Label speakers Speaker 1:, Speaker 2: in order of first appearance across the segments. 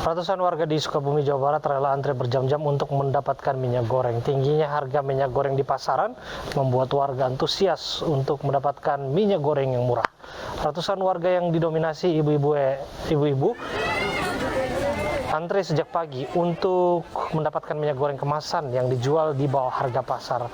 Speaker 1: Ratusan warga di Sukabumi, Jawa Barat rela antre berjam-jam untuk mendapatkan minyak goreng. Tingginya harga minyak goreng di pasaran membuat warga antusias untuk mendapatkan minyak goreng yang murah. Ratusan warga yang didominasi ibu-ibu antre sejak pagi untuk mendapatkan minyak goreng kemasan yang dijual di bawah harga pasar.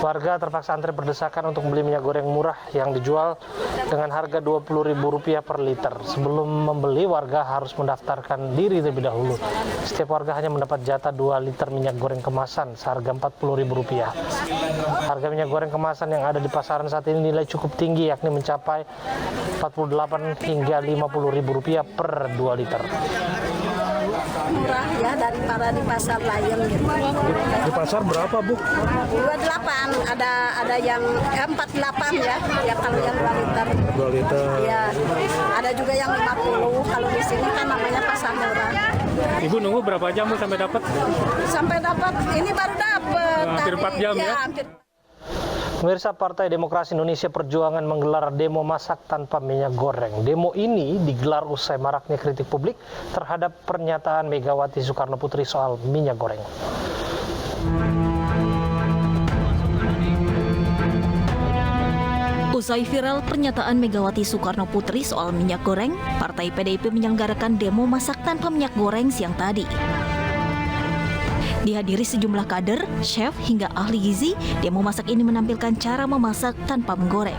Speaker 1: Warga terpaksa antre berdesakan untuk membeli minyak goreng murah yang dijual dengan harga Rp20.000 per liter. Sebelum membeli, warga harus mendaftarkan diri terlebih dahulu. Setiap warga hanya mendapat jatah 2 liter minyak goreng kemasan seharga Rp40.000. Harga minyak goreng kemasan yang ada di pasaran saat ini nilai cukup tinggi, yakni mencapai Rp48 hingga Rp50.000 per 2 liter.
Speaker 2: Murah ya daripada di pasar lain gitu.
Speaker 3: Di pasar berapa, Bu?
Speaker 2: 28, ada yang 48 ya. Ya kalau yang 2 liter.
Speaker 3: 2 liter.
Speaker 2: Ya. Ada juga yang 50. Kalau di sini kan namanya pasar murah.
Speaker 3: Ibu nunggu berapa jam Bu sampai dapat?
Speaker 2: Sampai dapat ini baru dapat.
Speaker 3: Hampir 4 jam ya?
Speaker 2: Hampir.
Speaker 1: Pemirsa, Partai Demokrasi Indonesia Perjuangan menggelar demo masak tanpa minyak goreng. Demo ini digelar usai maraknya kritik publik terhadap pernyataan Megawati Soekarno Putri soal minyak goreng.
Speaker 4: Usai viral pernyataan Megawati Soekarno Putri soal minyak goreng, Partai PDIP menyelenggarakan demo masak tanpa minyak goreng siang tadi. Dihadiri sejumlah kader, chef, hingga ahli gizi, demo masak ini menampilkan cara memasak tanpa menggoreng.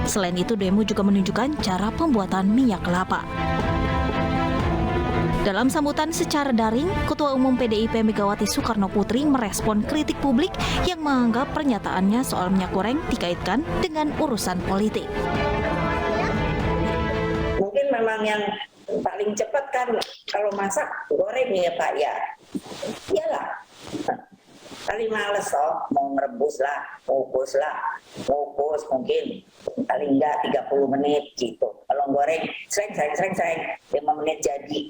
Speaker 4: Selain itu, demo juga menunjukkan cara pembuatan minyak kelapa. Dalam sambutan secara daring, Ketua Umum PDIP Megawati Soekarno Putri merespon kritik publik yang menganggap pernyataannya soal minyak goreng dikaitkan dengan urusan politik.
Speaker 5: Mungkin memang yang paling cepat kan kalau masak goreng ya Pak ya. Iyalah. Paling males mau ngerebus lah, ngukus mungkin paling enggak 30 menit gitu. Kalau goreng sering 5 menit jadi.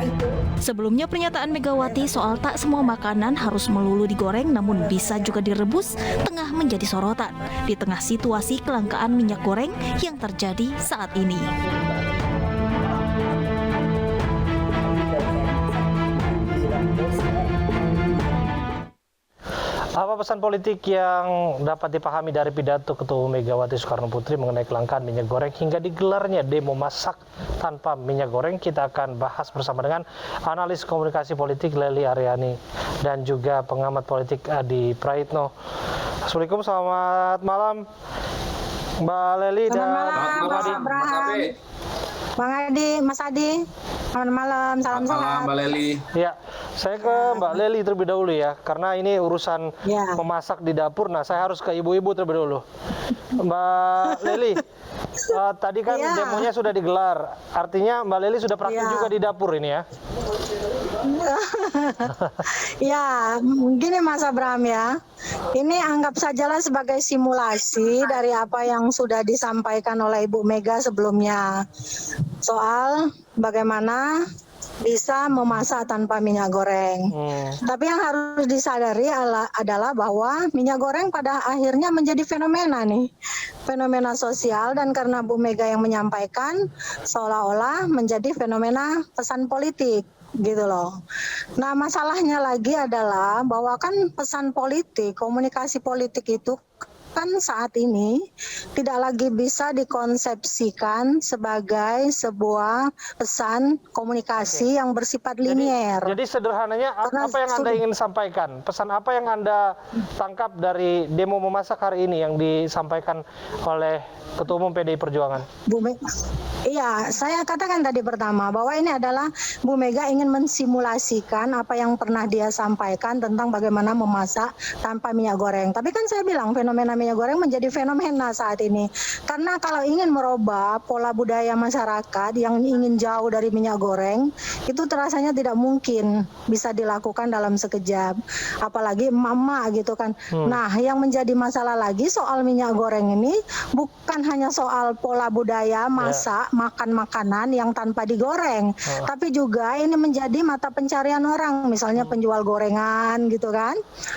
Speaker 5: Itu.
Speaker 4: Sebelumnya pernyataan Megawati soal tak semua makanan harus melulu digoreng namun bisa juga direbus tengah menjadi sorotan di tengah situasi kelangkaan minyak goreng yang terjadi saat ini.
Speaker 1: Apa pesan politik yang dapat dipahami dari pidato Ketua Umum Megawati Soekarno Putri mengenai kelangkaan minyak goreng hingga digelarnya demo masak tanpa minyak goreng? Kita akan bahas bersama dengan analis komunikasi politik Lely Aryani dan juga pengamat politik Adi Praitno. Assalamualaikum, selamat malam Mbak Lely dan Bang Adi.
Speaker 2: Bang Adi, Mas Adi. Selamat malam, salam sehat.
Speaker 3: Mbak Lely.
Speaker 1: Ya, saya ke Mbak Lely terlebih dahulu ya, karena ini urusan memasak di dapur. Nah, saya harus ke ibu-ibu terlebih dahulu. Mbak Lely, tadi kan demonya sudah digelar, artinya Mbak Lely sudah praktik juga di dapur ini ya?
Speaker 2: Ya, gini Mas Abraham ya. Ini anggap sajalah sebagai simulasi dari apa yang sudah disampaikan oleh Ibu Mega sebelumnya. Soal bagaimana bisa memasak tanpa minyak goreng. Tapi yang harus disadari adalah bahwa minyak goreng pada akhirnya menjadi fenomena nih. Fenomena sosial, dan karena Bu Mega yang menyampaikan seolah-olah menjadi fenomena pesan politik. Gitu loh. Nah, masalahnya lagi adalah bahwa kan pesan politik, komunikasi politik itu kan saat ini tidak lagi bisa dikonsepsikan sebagai sebuah pesan komunikasi yang bersifat linier.
Speaker 1: Jadi sederhananya apa yang Anda ingin sampaikan? Pesan apa yang Anda tangkap dari demo memasak hari ini yang disampaikan oleh Ketua Umum PDI Perjuangan?
Speaker 2: Iya, saya katakan tadi pertama bahwa ini adalah Bu Mega ingin mensimulasikan apa yang pernah dia sampaikan tentang bagaimana memasak tanpa minyak goreng. Tapi kan saya bilang fenomena minyak goreng menjadi fenomena saat ini. Karena kalau ingin merubah pola budaya masyarakat yang ingin jauh dari minyak goreng, itu terasanya tidak mungkin bisa dilakukan dalam sekejap. Apalagi emak-emak gitu kan. Nah, yang menjadi masalah lagi soal minyak goreng ini bukan hanya soal pola budaya masak, makan makanan yang tanpa digoreng, tapi juga ini menjadi mata pencarian orang, misalnya penjual gorengan gitu kan,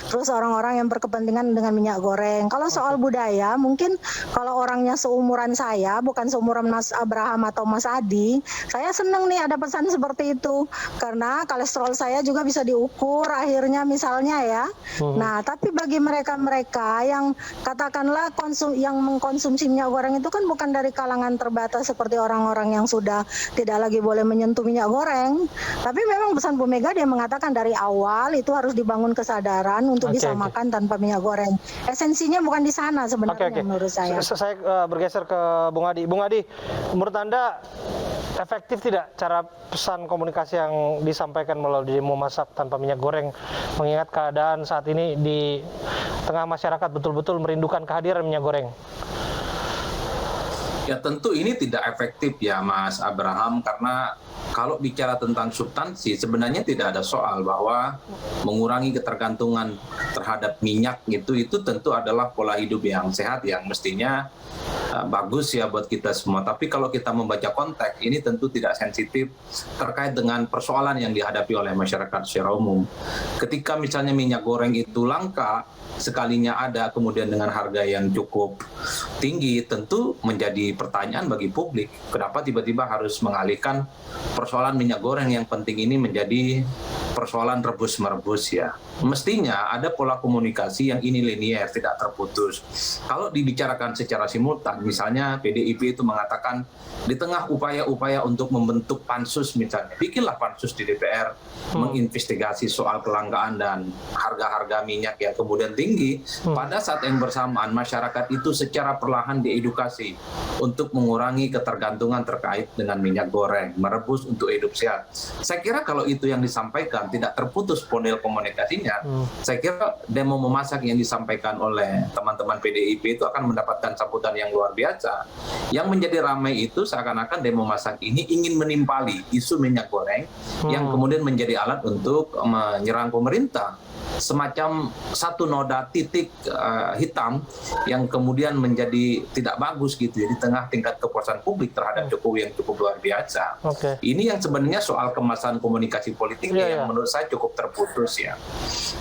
Speaker 2: terus orang-orang yang berkepentingan dengan minyak goreng. Kalau soal budaya, mungkin kalau orangnya seumuran saya, bukan seumuran Mas Abraham atau Mas Adi, saya seneng nih ada pesan seperti itu. Karena kolesterol saya juga bisa diukur akhirnya misalnya ya. Nah, tapi bagi mereka-mereka yang katakanlah yang mengkonsumsi minyak goreng itu kan bukan dari kalangan terbatas seperti orang-orang yang sudah tidak lagi boleh menyentuh minyak goreng. Tapi memang pesan Bu Mega dia mengatakan dari awal itu harus dibangun kesadaran untuk bisa makan tanpa minyak goreng. Esensinya bukan di sana sebenarnya menurut saya.
Speaker 1: Saya bergeser ke Bung Adi. Bung Adi, menurut Anda efektif tidak cara pesan komunikasi yang disampaikan melalui demo masak tanpa minyak goreng, mengingat keadaan saat ini di tengah masyarakat betul-betul merindukan kehadiran minyak goreng?
Speaker 6: Ya tentu ini tidak efektif ya Mas Abraham, karena kalau bicara tentang substansi sebenarnya tidak ada soal bahwa mengurangi ketergantungan terhadap minyak itu tentu adalah pola hidup yang sehat yang mestinya bagus ya buat kita semua. Tapi kalau kita membaca konteks ini tentu tidak sensitif terkait dengan persoalan yang dihadapi oleh masyarakat secara umum. Ketika misalnya minyak goreng itu langka, sekalinya ada kemudian dengan harga yang cukup tinggi, tentu menjadi pertanyaan bagi publik. Kenapa tiba-tiba harus mengalihkan persoalan minyak goreng yang penting ini menjadi persoalan rebus-merebus ya. Mestinya ada pola komunikasi yang ini linier, tidak terputus. Kalau dibicarakan secara simultan, misalnya PDIP itu mengatakan di tengah upaya-upaya untuk membentuk pansus misalnya, bikinlah pansus di DPR menginvestigasi soal kelangkaan dan harga-harga minyak yang kemudian tinggi. Pada saat yang bersamaan masyarakat itu secara perlahan diedukasi untuk mengurangi ketergantungan terkait dengan minyak goreng, merebus untuk hidup sehat. Saya kira kalau itu yang disampaikan tidak terputus model komunikasinya, saya kira demo memasak yang disampaikan oleh teman-teman PDIP itu akan mendapatkan sambutan yang luar biasa. Yang menjadi ramai itu seakan-akan demo masak ini ingin menimpali isu minyak goreng yang kemudian menjadi alat untuk menyerang pemerintah. Semacam satu noda titik hitam yang kemudian menjadi tidak bagus gitu ya di tengah tingkat kepuasan publik terhadap Jokowi yang cukup luar biasa. Ini yang sebenarnya soal kemasan komunikasi politiknya yang menurut saya cukup terputus ya,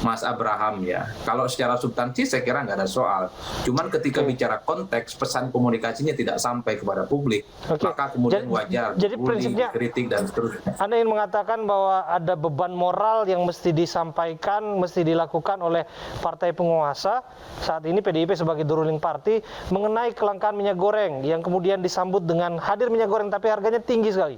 Speaker 6: Mas Abraham ya. Kalau secara substansi saya kira nggak ada soal. Cuman ketika bicara konteks pesan komunikasinya tidak sampai kepada publik, maka kemudian wajar
Speaker 1: jadi prinsipnya
Speaker 6: kritik dan seterusnya.
Speaker 1: Anda ingin mengatakan bahwa ada beban moral yang mesti disampaikan, mesti dilakukan oleh partai penguasa saat ini PDIP sebagai the ruling party mengenai kelangkaan minyak goreng yang kemudian disambut dengan hadir minyak goreng tapi harganya tinggi sekali.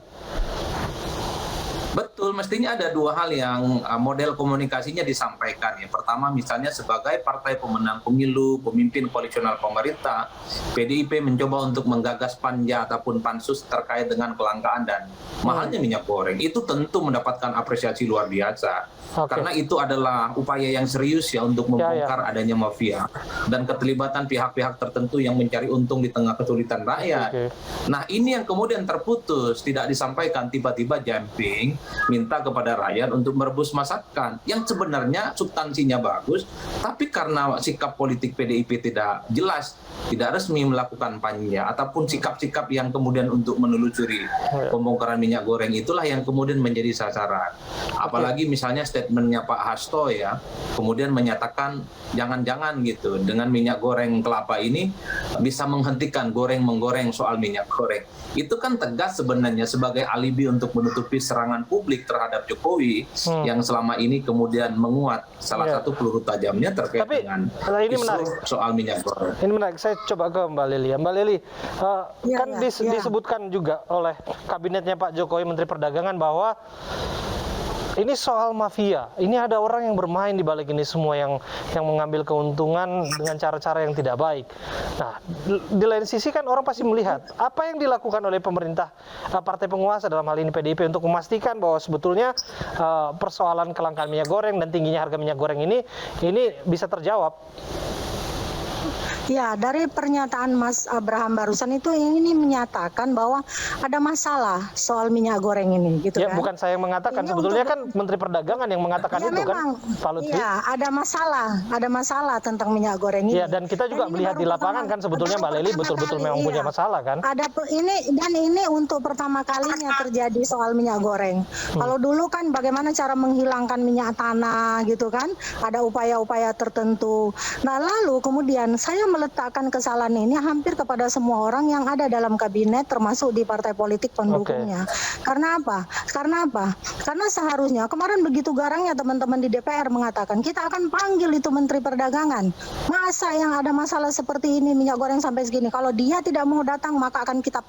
Speaker 6: Betul, mestinya ada dua hal yang model komunikasinya disampaikan ya. Pertama misalnya sebagai partai pemenang pemilu, pemimpin koalisional pemerintah, PDIP mencoba untuk menggagas panja ataupun pansus terkait dengan kelangkaan dan mahalnya minyak goreng. Itu tentu mendapatkan apresiasi luar biasa. Karena itu adalah upaya yang serius ya untuk membongkar adanya mafia dan keterlibatan pihak-pihak tertentu yang mencari untung di tengah kesulitan rakyat. Nah ini yang kemudian terputus, tidak disampaikan, tiba-tiba jumping minta kepada rakyat untuk merebus masakan yang sebenarnya substansinya bagus, tapi karena sikap politik PDIP tidak jelas, tidak resmi melakukan panja ataupun sikap-sikap yang kemudian untuk menelusuri pembongkaran minyak goreng itulah yang kemudian menjadi sasaran. Apalagi misalnya statementnya Pak Hasto ya, kemudian menyatakan jangan-jangan gitu dengan minyak goreng kelapa ini bisa menghentikan menggoreng soal minyak goreng. Itu kan tegas sebenarnya sebagai alibi untuk menutupi serangan publik terhadap Jokowi yang selama ini kemudian menguat. Salah satu peluru tajamnya terkait dengan isu soal minyak goreng.
Speaker 1: Ini menarik. Saya coba ke Mbak Lely. Mbak Lely, disebutkan juga oleh kabinetnya Pak Jokowi, Menteri Perdagangan, bahwa ini soal mafia. Ini ada orang yang bermain di balik ini semua yang mengambil keuntungan dengan cara-cara yang tidak baik. Nah, di lain sisi kan orang pasti melihat apa yang dilakukan oleh pemerintah partai penguasa dalam hal ini PDIP untuk memastikan bahwa sebetulnya persoalan kelangkaan minyak goreng dan tingginya harga minyak goreng ini bisa terjawab.
Speaker 2: Ya, dari pernyataan Mas Abraham barusan itu ini menyatakan bahwa ada masalah soal minyak goreng ini, gitu
Speaker 1: ya, kan? Bukan saya yang mengatakan, ini sebetulnya kan Menteri Perdagangan yang mengatakan itu memang, kan, Pak Lutfi?
Speaker 2: Iya, ada masalah tentang minyak goreng ini.
Speaker 1: Ya, dan kita juga melihat di lapangan kan sebetulnya Mbak Lely betul-betul memang punya masalah kan?
Speaker 2: Ini untuk pertama kalinya terjadi soal minyak goreng. Kalau dulu kan bagaimana cara menghilangkan minyak tanah gitu kan, ada upaya-upaya tertentu. Nah, lalu kemudian saya meletakkan kesalahan ini hampir kepada semua orang yang ada dalam kabinet termasuk di partai politik pendukungnya. Karena apa? Karena seharusnya kemarin begitu garangnya teman-teman di DPR mengatakan kita akan panggil itu Menteri Perdagangan. Masa yang ada masalah seperti ini minyak goreng sampai segini, kalau dia tidak mau datang maka akan kita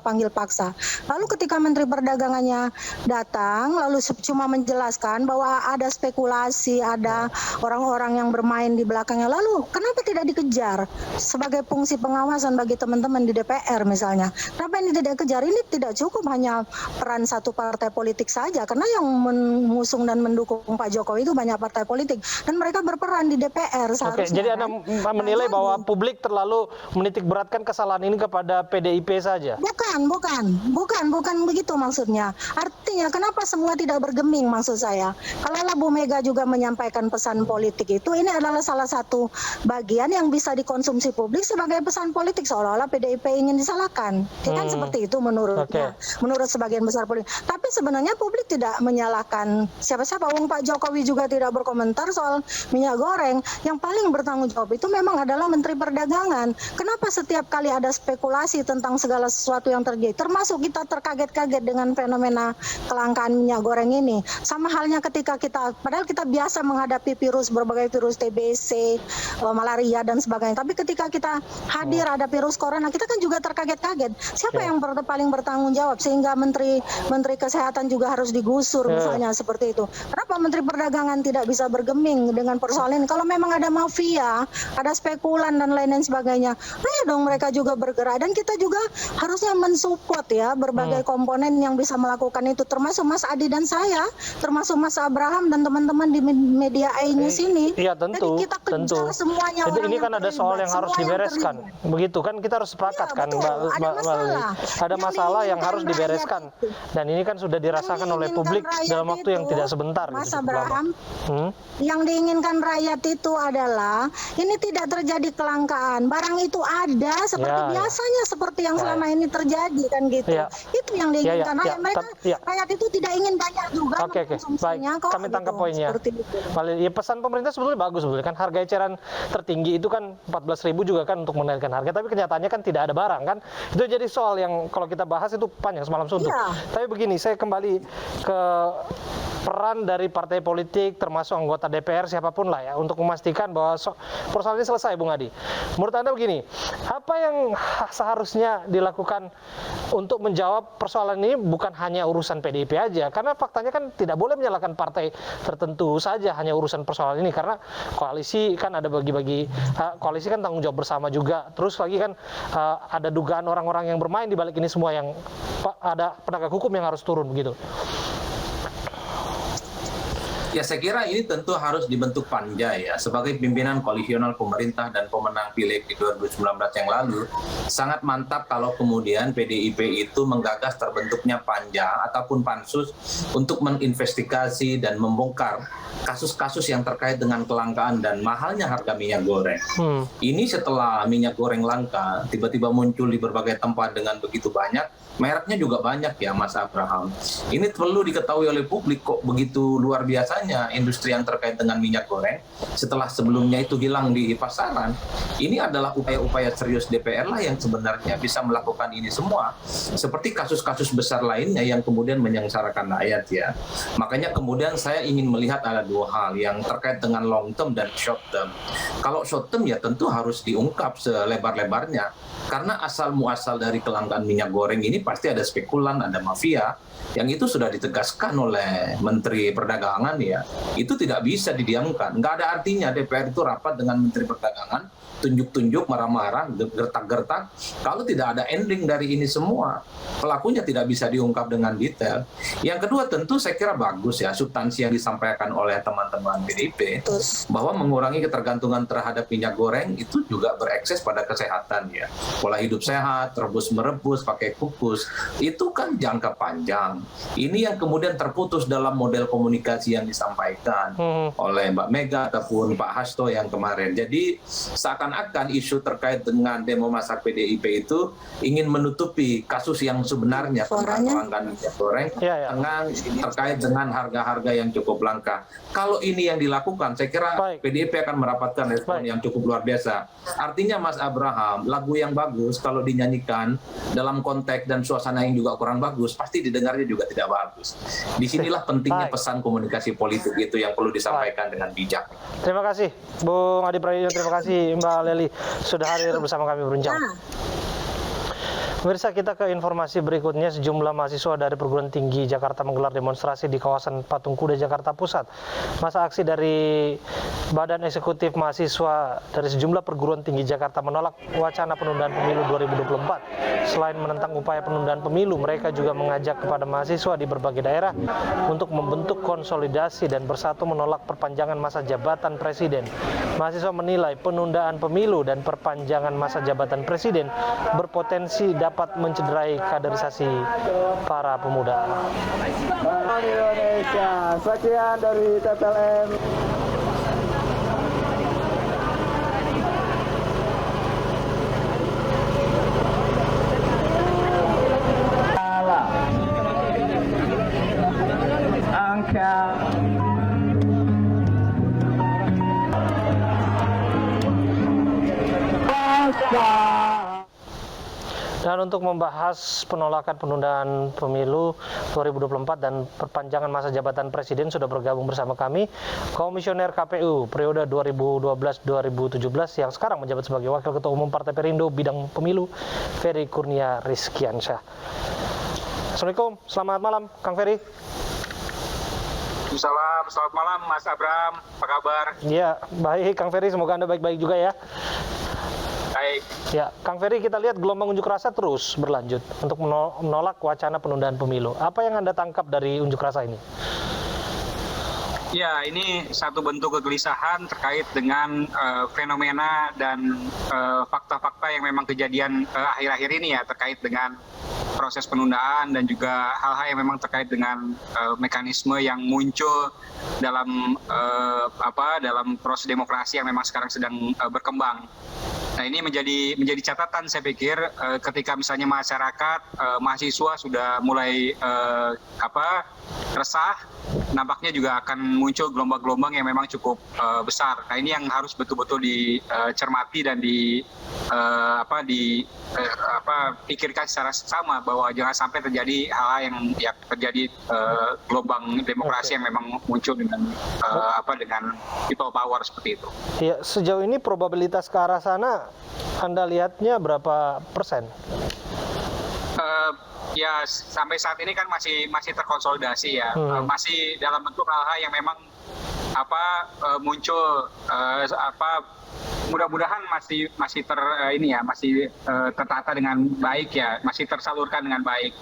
Speaker 2: panggil paksa. Lalu ketika Menteri Perdagangannya datang lalu cuma menjelaskan bahwa ada spekulasi, ada orang-orang yang bermain di belakangnya, lalu kenapa tidak dikejar sebagai fungsi pengawasan bagi teman-teman di DPR misalnya? Kenapa ini tidak dikejar? Ini tidak cukup hanya peran satu partai politik saja, karena yang mengusung dan mendukung Pak Jokowi itu banyak partai politik dan mereka berperan di DPR seharusnya.
Speaker 1: Oke, jadi Anda menilai bahwa publik terlalu menitik beratkan kesalahan ini kepada PDIP saja? Bukan begitu maksudnya. Artinya kenapa semua tidak bergeming maksud saya? Kalau Bu Mega juga menyampaikan pesan politik itu, ini adalah salah satu bagian yang bisa dikonsumsi publik sebagai pesan politik, seolah-olah PDIP ingin disalahkan. Kan seperti itu menurutnya, menurut sebagian besar politik. Tapi sebenarnya publik tidak menyalahkan siapa-siapa. Wong Pak Jokowi juga tidak berkomentar soal minyak goreng. Yang paling bertanggung jawab itu memang adalah Menteri Perdagangan. Kenapa setiap kali ada spekulasi tentang segala sesuatu yang terjadi, termasuk kita terkaget-kaget dengan fenomena kelangkaan minyak goreng ini. Sama halnya ketika padahal kita biasa menghadapi berbagai virus TBC, malaria dan sebagainya. Tapi ketika kita hadir ada virus corona, kita kan juga terkaget-kaget. Siapa yang paling bertanggung jawab sehingga Menteri Kesehatan juga harus digusur misalnya seperti itu. Kenapa Menteri Perdagangan tidak bisa bergeming dengan persoalan ini? Kalau memang ada mafia, ada spekulan dan lain-lain sebagainya, ayo dong mereka juga bergerak, dan kita juga harusnya mensupport ya berbagai komponen yang bisa melakukan itu, termasuk Mas Adi dan saya, termasuk Mas Abraham dan teman-teman di media iNews ini. Iya tentu.
Speaker 2: Jadi kita kejar semuanya.
Speaker 1: Jadi ini kan ada soal yang harus dibereskan. Begitu kan, kita harus sepakat kan Mbak. Ada masalah yang harus dibereskan. Dan ini kan sudah dirasakan oleh publik dalam waktu yang tidak sebentar.
Speaker 2: Mas Abraham, yang diinginkan rakyat itu adalah ini tidak terjadi kelangkaan. Barang itu ada seperti biasanya, seperti yang selama ini terjadi kan gitu. Itu yang diinginkan rakyat itu tidak ingin banyak juga.
Speaker 1: Oke. Baik, kami tangkap poinnya. Ya, pesan pemerintah sebetulnya bagus sebetulnya kan, harga eceran tertinggi itu kan 14.000 juga kan untuk menaikkan harga, tapi kenyataannya kan tidak ada barang kan. Itu jadi soal yang kalau kita bahas itu panjang semalam suntuk. Tapi begini, saya kembali ke peran dari partai politik termasuk anggota DPR siapapun lah ya untuk memastikan bahwa persoalan ini selesai, Bung Adi. Menurut Anda begini, apa yang seharusnya dilakukan untuk menjawab persoalan ini? Bukan hanya urusan PDIP aja, karena faktanya kan tidak boleh menyalahkan partai tertentu saja hanya urusan persoalan ini, karena koalisi kan ada bagi-bagi, koalisi kan tanggung jawab bersama juga. Terus lagi kan ada dugaan orang-orang yang bermain di balik ini semua, yang ada penegak hukum yang harus turun begitu.
Speaker 6: Ya, saya kira ini tentu harus dibentuk panja ya. Sebagai pimpinan koalisional pemerintah dan pemenang pileg di 2019 yang lalu, sangat mantap kalau kemudian PDIP itu menggagas terbentuknya panja ataupun pansus untuk menginvestigasi dan membongkar kasus-kasus yang terkait dengan kelangkaan dan mahalnya harga minyak goreng. Ini setelah minyak goreng langka, tiba-tiba muncul di berbagai tempat dengan begitu banyak, mereknya juga banyak ya Mas Abraham. Ini perlu diketahui oleh publik, kok begitu luar biasanya industri yang terkait dengan minyak goreng setelah sebelumnya itu hilang di pasaran. Ini adalah upaya-upaya serius DPR lah yang sebenarnya bisa melakukan ini semua. Seperti kasus-kasus besar lainnya yang kemudian menyengsarakan rakyat ya. Makanya kemudian saya ingin melihat ada dua hal yang terkait dengan long term dan short term. Kalau short term ya tentu harus diungkap selebar-lebarnya. Karena asal muasal dari kelangkaan minyak goreng ini pasti ada spekulan, ada mafia, yang itu sudah ditegaskan oleh Menteri Perdagangan ya. Itu tidak bisa didiamkan. Nggak ada artinya DPR itu rapat dengan Menteri Perdagangan, tunjuk-tunjuk, marah-marah, gertak-gertak. Kalau tidak ada ending dari ini semua, pelakunya tidak bisa diungkap dengan detail. Yang kedua tentu saya kira bagus ya substansi yang disampaikan oleh teman-teman PDIP bahwa mengurangi ketergantungan terhadap minyak goreng itu juga berekses pada kesehatan ya. pola hidup sehat, rebus-merebus, pakai kukus, itu kan jangka panjang. Ini yang kemudian terputus dalam model komunikasi yang disampaikan oleh Mbak Mega ataupun Pak Hasto yang kemarin. Jadi seakan-akan isu terkait dengan demo masak PDIP itu ingin menutupi kasus yang sebenarnya tentang kelangkaan minyak goreng terkait dengan harga-harga yang cukup langka. Kalau ini yang dilakukan, saya kira PDIP akan mendapatkan respon yang cukup luar biasa. Artinya Mas Abraham, lagu yang bagus kalau dinyanyikan dalam konteks dan suasana yang juga kurang bagus, pasti didengarnya juga tidak bagus. Disinilah pentingnya pesan komunikasi politik itu yang perlu disampaikan dengan bijak.
Speaker 1: Terima kasih Bung Adi Prayono, terima kasih Mbak Leli sudah hadir bersama kami berbincang. Pemirsa, kita ke informasi berikutnya. Sejumlah mahasiswa dari Perguruan Tinggi Jakarta menggelar demonstrasi di kawasan Patung Kuda, Jakarta Pusat. Masa aksi dari Badan Eksekutif Mahasiswa dari sejumlah perguruan tinggi Jakarta menolak wacana penundaan pemilu 2024. Selain menentang upaya penundaan pemilu, mereka juga mengajak kepada mahasiswa di berbagai daerah untuk membentuk konsolidasi dan bersatu menolak perpanjangan masa jabatan presiden. Mahasiswa menilai penundaan pemilu dan perpanjangan masa jabatan presiden berpotensi dapat mencederai kaderisasi para pemuda.
Speaker 7: Indonesia, sekian dari TPLM. Angka
Speaker 1: Dan untuk membahas penolakan penundaan pemilu 2024 dan perpanjangan masa jabatan presiden sudah bergabung bersama kami Komisioner KPU periode 2012-2017 yang sekarang menjabat sebagai Wakil Ketua Umum Partai Perindo bidang pemilu, Ferry Kurnia Rizkiansyah. Assalamualaikum, selamat malam Kang Ferry.
Speaker 8: Selamat malam Mas Abraham, apa kabar?
Speaker 1: Ya, baik Kang Ferry, semoga Anda baik-baik juga ya.
Speaker 8: Baik.
Speaker 1: Ya, Kang Ferry, kita lihat gelombang unjuk rasa terus berlanjut untuk menolak wacana penundaan pemilu. Apa yang Anda tangkap dari unjuk rasa ini?
Speaker 8: Ya, ini satu bentuk kegelisahan terkait dengan fenomena dan fakta-fakta yang memang kejadian akhir-akhir ini ya, terkait dengan proses penundaan dan juga hal-hal yang memang terkait dengan mekanisme yang muncul dalam dalam proses demokrasi yang memang sekarang sedang berkembang. Nah, ini menjadi catatan saya pikir ketika misalnya masyarakat, mahasiswa sudah mulai resah, nampaknya juga akan muncul gelombang-gelombang yang memang cukup besar. Nah, ini yang harus betul-betul dicermati dan pikirkan secara sama bahwa jangan sampai terjadi hal-hal yang terjadi gelombang demokrasi yang memang muncul dengan dengan people power seperti itu.
Speaker 1: Ya, sejauh ini probabilitas ke arah sana Anda lihatnya berapa persen?
Speaker 8: Ya, sampai saat ini kan masih terkonsolidasi ya, masih dalam bentuk hal-hal yang memang muncul mudah-mudahan masih tertata dengan baik ya, masih tersalurkan dengan baik.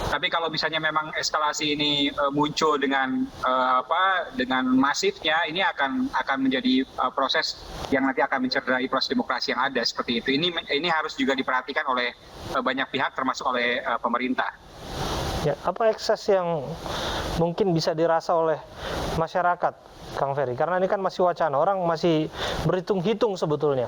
Speaker 8: Tapi kalau misalnya memang eskalasi ini muncul dengan dengan masifnya, ini akan menjadi proses yang nanti akan mencederai proses demokrasi yang ada seperti itu. Ini harus juga diperhatikan oleh banyak pihak termasuk oleh pemerintah.
Speaker 1: Ya, apa ekses yang mungkin bisa dirasa oleh masyarakat, Kang Ferry? Karena ini kan masih wacana, orang masih berhitung-hitung sebetulnya.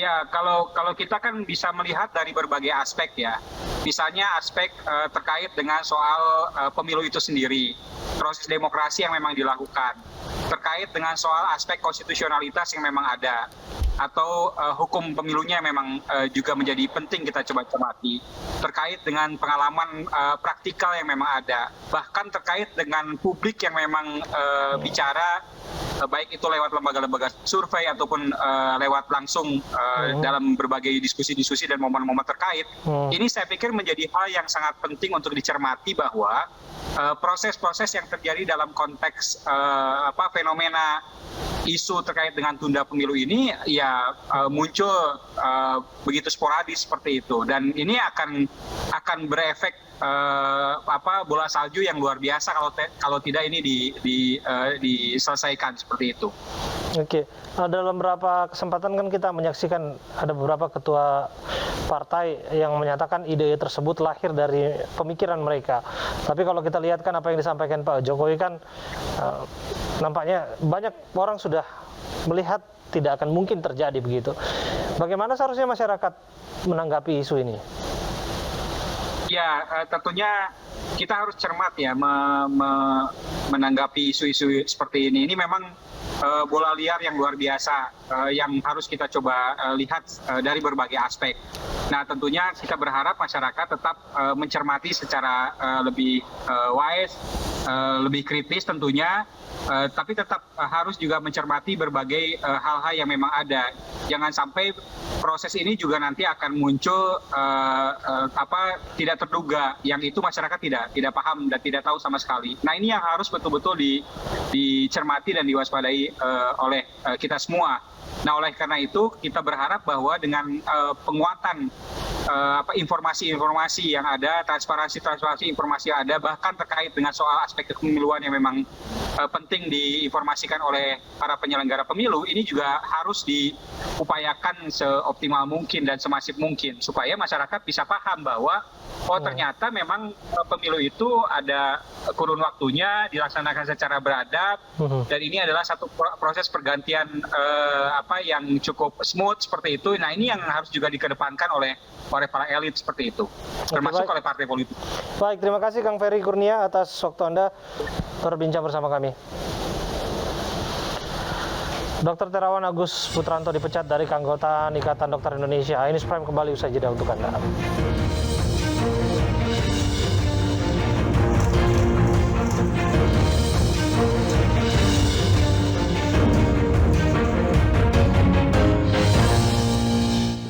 Speaker 8: Ya, kalau kita kan bisa melihat dari berbagai aspek ya. Misalnya aspek terkait dengan soal pemilu itu sendiri, proses demokrasi yang memang dilakukan, terkait dengan soal aspek konstitusionalitas yang memang ada, atau hukum pemilunya memang juga menjadi penting kita coba cermati, terkait dengan pengalaman praktikal yang memang ada, bahkan terkait dengan publik yang memang bicara, baik itu lewat lembaga-lembaga survei ataupun lewat langsung dalam berbagai diskusi-diskusi dan momen-momen terkait. Ini saya pikir menjadi hal yang sangat penting untuk dicermati bahwa proses-proses yang terjadi dalam konteks fenomena isu terkait dengan tunda pemilu ini ya muncul begitu sporadis seperti itu, dan ini akan berefek bola salju yang luar biasa kalau tidak ini diselesaikan seperti itu.
Speaker 1: Oke, dalam beberapa kesempatan kan kita menyaksikan ada beberapa ketua partai yang menyatakan ide tersebut lahir dari pemikiran mereka. Tapi kalau kita lihat kan apa yang disampaikan Pak Jokowi kan nampaknya banyak orang sudah melihat tidak akan mungkin terjadi begitu. Bagaimana seharusnya masyarakat menanggapi isu ini?
Speaker 8: Ya, tentunya kita harus cermat ya menanggapi isu-isu seperti ini. Ini memang bola liar yang luar biasa yang harus kita coba lihat dari berbagai aspek. Nah, tentunya kita berharap masyarakat tetap mencermati secara lebih wise, lebih kritis tentunya, tapi tetap harus juga mencermati berbagai hal-hal yang memang ada. Jangan sampai proses ini juga nanti akan muncul tidak terduga, yang itu masyarakat tidak paham dan tidak tahu sama sekali. Nah, ini yang harus betul-betul dicermati dan diwaspadai oleh kita semua. Nah, oleh karena itu kita berharap bahwa dengan penguatan informasi-informasi yang ada, transparansi informasi yang ada, bahkan terkait dengan soal aspek kepemiluan yang memang penting diinformasikan oleh para penyelenggara pemilu, ini juga harus diupayakan seoptimal mungkin dan semasif mungkin supaya masyarakat bisa paham bahwa ternyata memang pemilu itu ada kurun waktunya, dilaksanakan secara beradab, dan ini adalah satu proses pergantian yang cukup smooth seperti itu. Nah, ini yang harus juga dikedepankan oleh para elit seperti itu, termasuk oleh partai politik.
Speaker 1: Baik, terima kasih Kang Ferry Kurnia atas waktu Anda berbincang bersama kami. Dr. Terawan Agus Putranto dipecat dari keanggotaan Ikatan Dokter Indonesia. Ini Prime kembali usai jeda untuk Anda.